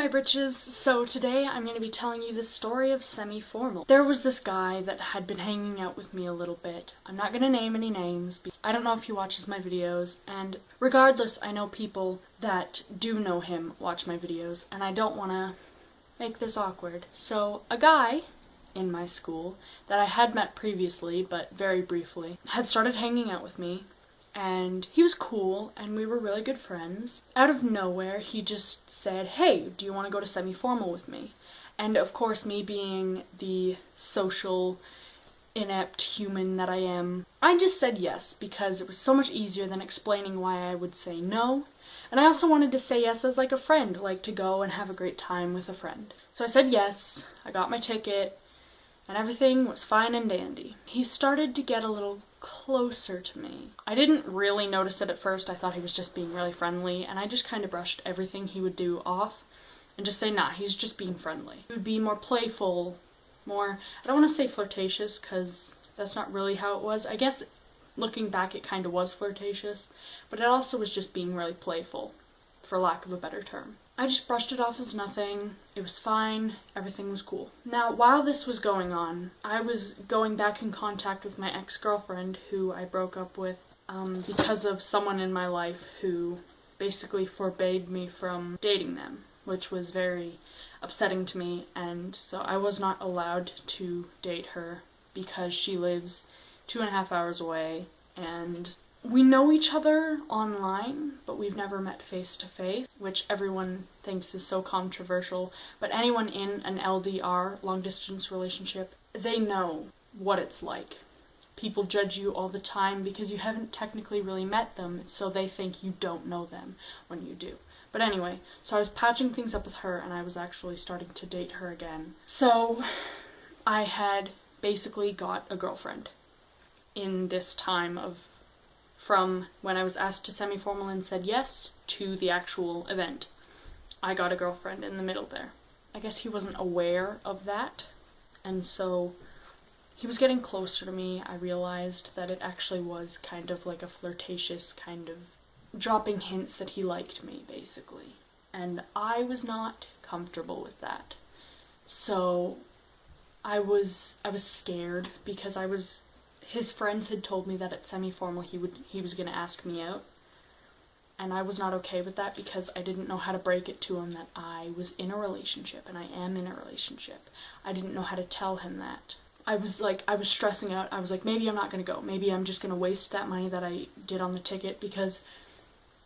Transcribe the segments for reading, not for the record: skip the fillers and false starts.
Hi Britches! So today I'm going to be telling you the story of semi-formal. There was this guy that had been hanging out with me a little bit. I'm not going to name any names because I don't know if he watches my videos, and regardless, I know people that do know him watch my videos, and I don't want to make this awkward. So a guy in my school that I had met previously, but very briefly, had started hanging out with me. And he was cool, and we were really good friends. Out of nowhere, he just said, "Hey, do you want to go to semi-formal with me?" And of course, me being the social, inept human that I am, I just said yes, because it was so much easier than explaining why I would say no. And I also wanted to say yes as like a friend, like to go and have a great time with a friend. So I said yes, I got my ticket, and everything was fine and dandy. He started to get a little closer to me. I didn't really notice it at first. I thought he was just being really friendly, and I just kind of brushed everything he would do off and just say, nah, he's just being friendly. He would be more playful, more, I don't want to say flirtatious because that's not really how it was. I guess looking back it kind of was flirtatious, but it also was just being really playful, for lack of a better term. I just brushed it off as nothing. It was fine. Everything was cool. Now, while this was going on, I was going back in contact with my ex-girlfriend who I broke up with because of someone in my life who basically forbade me from dating them, which was very upsetting to me, and so I was not allowed to date her because she lives 2.5 hours away, and we know each other online, but we've never met face to face, which everyone thinks is so controversial. But anyone in an LDR, long distance relationship, they know what it's like. People judge you all the time because you haven't technically really met them, so they think you don't know them when you do. But anyway, so I was patching things up with her, and I was actually starting to date her again. So I had basically got a girlfriend in this time of from when I was asked to semi-formal and said yes to the actual event. I got a girlfriend in the middle there. I guess he wasn't aware of that, and so he was getting closer to me. I realized that it actually was kind of like a flirtatious kind of dropping hints that he liked me, basically. And I was not comfortable with that. So I was scared because his friends had told me that at semi-formal he was going to ask me out, and I was not okay with that because I didn't know how to break it to him that I was in a relationship, and I am in a relationship. I didn't know how to tell him that. I was stressing out. I was like, maybe I'm not going to go. Maybe I'm just going to waste that money that I did on the ticket, because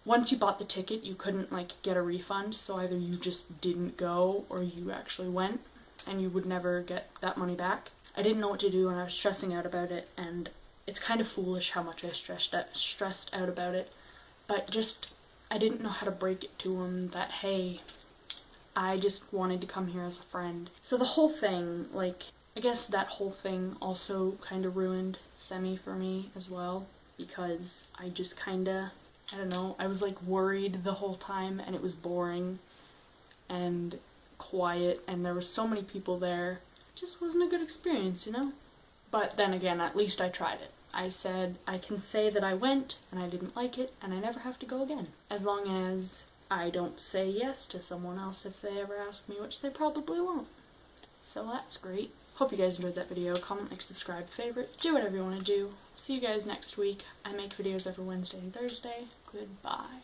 once you bought the ticket, you couldn't get a refund, so either you just didn't go or you actually went, and you would never get that money back. I didn't know what to do, and I was stressing out about it, and it's kind of foolish how much I stressed out about it, but just, I didn't know how to break it to him that, hey, I just wanted to come here as a friend. So the whole thing, I guess that whole thing also kind of ruined semi for me as well, because I just kind of, I don't know, I was worried the whole time, and it was boring and quiet, and there were so many people there. Just wasn't a good experience, you know? But then again, at least I tried it. I said I can say that I went and I didn't like it, and I never have to go again. As long as I don't say yes to someone else if they ever ask me, which they probably won't. So that's great. Hope you guys enjoyed that video. Comment, like, subscribe, favorite, do whatever you want to do. See you guys next week. I make videos every Wednesday and Thursday. Goodbye.